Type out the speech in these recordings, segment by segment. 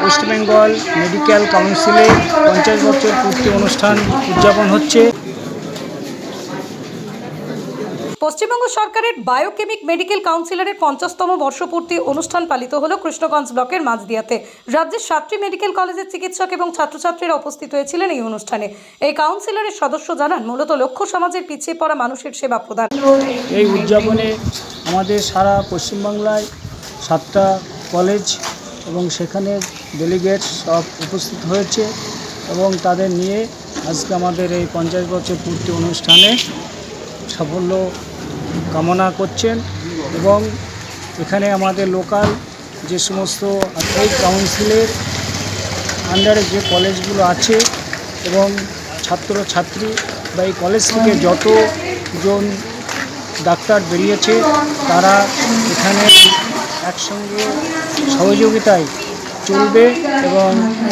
West Bengal medical কাউন্সিলে 50 বছর পূর্তি অনুষ্ঠান উদযাপন হচ্ছে। পশ্চিমবঙ্গ সরকারের বায়োকেমিক মেডিকেল কাউন্সিলরের 50তম বর্ষপূর্তি অনুষ্ঠান পালিত হলো কৃষ্ণগঞ্জ ব্লকের মাঝদিয়াতে। রাজ্যের 7টি মেডিকেল কলেজের চিকিৎসক এবং ছাত্রছাত্রীরা উপস্থিত হয়েছিলেন এই অনুষ্ঠানে। এই কাউন্সিলরের সদস্য জানান, মূলত লক্ষ্য সমাজের পিছিয়ে পড়া মানুষের সেবা প্রদান। এই উদযাপনে আমাদের সারা পশ্চিমবাংলায় 7টা কলেজ এবং সেখানে ডেলিগেট সব উপস্থিত হয়েছে এবং তাদের নিয়ে আজকে আমাদের এই 50 বছর পূর্তি অনুষ্ঠানে সাফল্য কামনা করছেন। এবং এখানে আমাদের লোকাল যে সমস্ত এই কাউন্সিলের আন্ডারে যে কলেজগুলো আছে এবং ছাত্রছাত্রী বা এই কলেজ থেকে যতজন ডাক্তার বেরিয়েছে তারা এখানে একসঙ্গে সহযোগিতায় চলবে এবং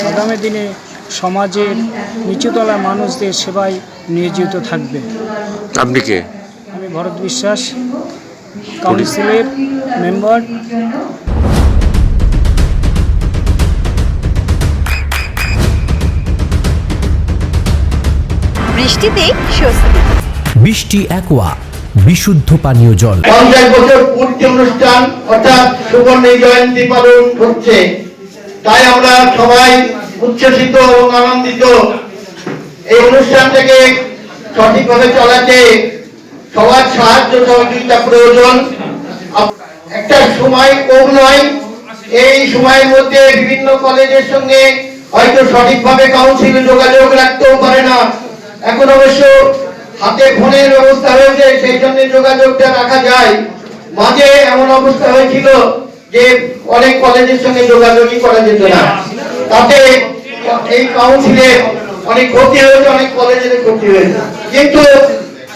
আগামী দিনে সমাজের নিচুতলা মানুষদের সেবায় নিয়োজিত থাকবে। আপনি কে? আমি ভরত বিশ্বাস, কাউন্সিলের মেম্বার। বৃষ্টিতে স্বস্তি। বৃষ্টি অ্যাকোয়া বিশুদ্ধ পানীয় জল। 50 বছর পূর্তি অনুষ্ঠান অর্থাৎ সুবর্ণ জয়ন্তী পালন হচ্ছে, তাই আমরা সবাই উচ্ছ্বসিত এবং আনন্দিত। এই অনুষ্ঠানটাকে সঠিকভাবে চালাতে সবার সাহায্য সহযোগিতা প্রয়োজন। একটা সময় কম নয়, এই সময়ের মধ্যে বিভিন্ন কলেজের সঙ্গে হয়তো সঠিকভাবে কাউন্সিল যোগাযোগ রাখতেও পারে না। এখন অবশ্য হাতে ফোনের ব্যবস্থা হয়েছে, সেই জন্য যোগাযোগটা রাখা যায়। মাঝে এমন অবস্থা হয়েছিল যে অনেক কলেজের সঙ্গে যোগাযোগই করা যেত না, তাতে এই কাউন্সিলে অনেক ক্ষতি হয়েছে, অনেক কলেজের ক্ষতি হয়েছে। কিন্তু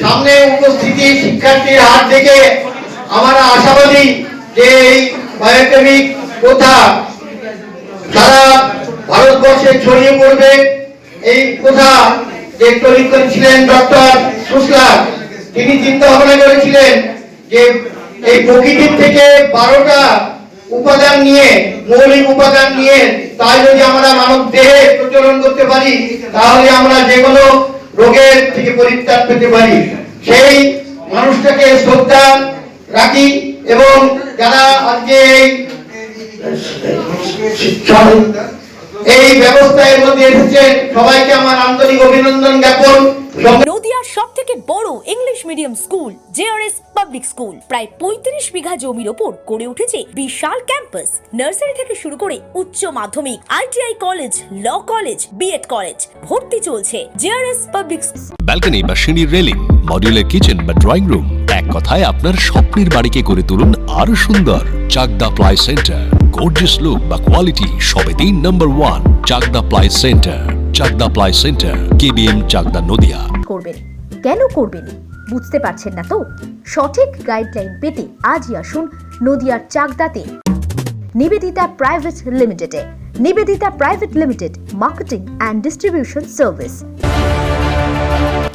সামনে উপস্থিতি শিক্ষার্থীর হাত থেকে আমরা আশাবাদী যে এই বায়োকেমিক প্রথা সারা ভারতবর্ষে ছড়িয়ে পড়বে। এই প্রথা যে তৈরি করেছিলেন ডক্টর সুশলার, তিনি চিন্তা ভাবনা করেছিলেন যে এই প্রকৃতির থেকে 12টা উপাদান নিয়ে, মৌলিক উপাদান নিয়ে তাই যদি আমরা মানব দেহে প্রচলন করতে পারি তাহলে আমরা যে কোনো রোগের থেকে পরিত্রাণ পেতে পারি। সেই মানুষটাকে শ্রদ্ধা রাখি এবং যারা আজকে এই ব্যবস্থার মধ্যে এসেছেন সবাইকে আমার আন্তরিক অভিনন্দন জ্ঞাপন। নদিয়ার সবথেকে বড় English medium school JRS public school প্রায় 35 বিঘা জমির ওপর গড়ে উঠেছে বিশাল ক্যাম্পাস। নার্সারি থেকে শুরু করে উচ্চ মাধ্যমিক, ITI college, law college, BEd college, ভর্তি চলছে জেআরএস পাবলিক। ব্যালকনি বা সিঁড়ির রেলিং, মডিউলার কিচেন বা ড্রয়িং রুম, এক কথায় আপনার স্বপ্নের বাড়িকে করে তুলুন আরো সুন্দর। Chakdah ply centre, gorgeous look বা কোয়ালিটি সবে 3 number 1 Chakdah ply centre. Chakdah ply centre, KBM, Chakdah, Nadia. করবেন কেন করবেন বুঝতে পারছেন না তো? সঠিক গাইডলাইন পেতে আজই আসুন নদিয়ার চাকদাতে নিবেদিতা প্রাইভেট লিমিটেডে। Nivedita private limited, marketing and distribution service.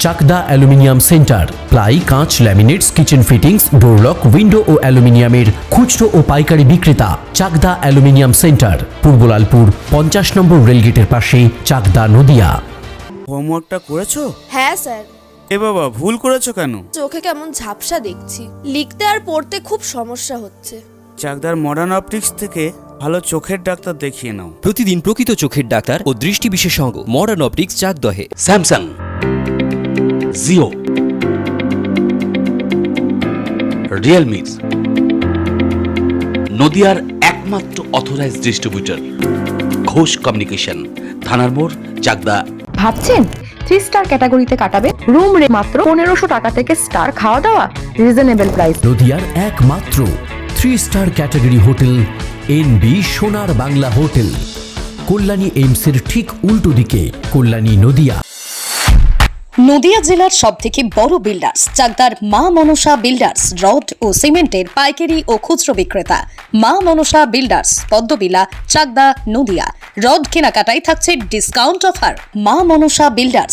Chakdah aluminium centre, ply, কাঁচ, laminates, kitchen fittings, door lock, window ও অ্যালুমিনিয়ামের খুচরো ও পাইকারি বিক্রেতা। Chakdah aluminium centre, Purbalalpur 50 number রেলগেটের পাশে, চাকদা, নদিয়া। হোমওয়ার্কটা করেছো? হ্যাঁ স্যার। এ বাবা, ভুল করেছো কেন? চোখে কেমন ঝাপসা দেখছি, লিখতে আর পড়তে খুব সমস্যা হচ্ছে। চাকদার মডার্ন অপটিক্স থেকে ভালো চোখের ডাক্তার দেখিয়ে নাও। প্রতিদিন প্রকৃত চোখের ডাক্তার ও দৃষ্টি বিশেষজ্ঞ মডার্ন অপটিক্স, চাকদহে। স্যামসাং, জিও, রিয়েলমি, নদিয়ার একমাত্র অথরাইজড ডিস্ট্রিবিউটর ঘোষ কমিউনিকেশন, থানার মোড়, চাকদা। ভাবছেন 3 স্টার ক্যাটাগরিতে কাটাবে? রুম রে মাত্র 1500 টাকা থেকে স্টার, খাওয়া দাওয়া রিজনেবল প্রাইস। নদিয়ার একমাত্র 3 স্টার ক্যাটাগরি হোটেল এনবি সোনার বাংলা হোটেল, কল্যাণী এইমসের ঠিক উল্টো দিকে, কল্যাণী, নদিয়া। নদিয়া জেলার সবথেকে বড় বিল্ডার্স চাকদার মা মনসা বিল্ডার্স, রড ও সিমেন্টের পাইকারি ও খুচরো বিক্রেতা। মা মনসা বিল্ডার্স, পদ্মবিলা, চাকদা, নদিয়া। রড কেনাকাটায় থাকছে ডিসকাউন্ট অফার। মা মনসা বিল্ডার্স,